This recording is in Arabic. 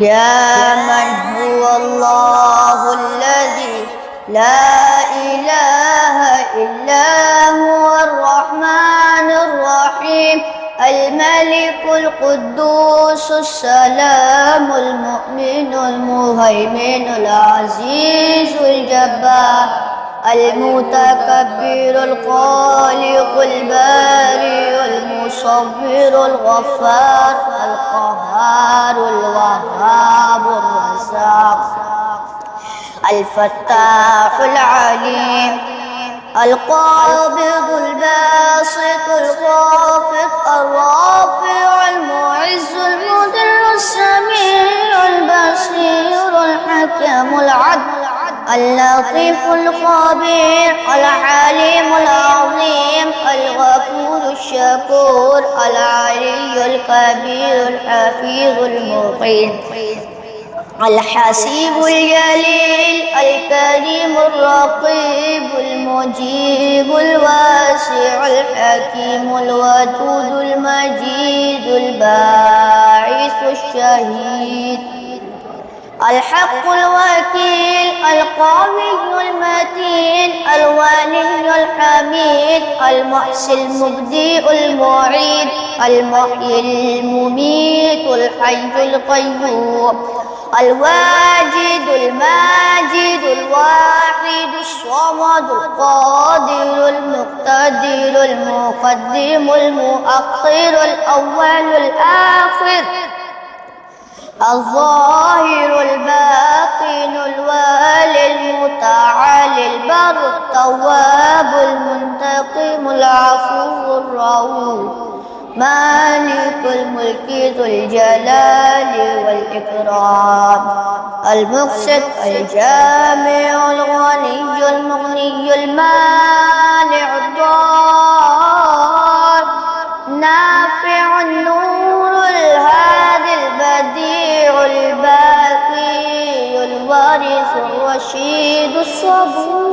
يا من هو الله الذي لا إله إلا هو الرحمن الرحيم الملك القدوس السلام المؤمن المهيمن العزيز الجبار المتكبر الخالق البارئ المصور الغفار القهار الوهاب الرزاق الفتاح العليم القابض الباسط الخافض الرافع المعز المذل السميع البصير الحكم العدل اللطيف الخبير الحليم العظيم الغفور الشكور العلي الكبير الحفيظ المقيم الحسيب الجليل الكريم الرقيب المجيب الواسع الحكيم الودود المجيد الباعث الشهيد الحق الوكيل القوي المتين الولي الحميد المحسن المبدئ المعيد المحيي المميت الحي القيوم الواجد الماجد الواحد الصمد القادر المقتدر المقدم المؤخر الأول الآخر الظاهر الباطن الوالي المتعالي البر التواب المنتقم العفو الرؤوف مالك الملك ذو الجلال والإكرام المقسط الجامع الغني المغني المانع الضار نافع النور الهادي البديع الباقي الوارث الرشيد الصبور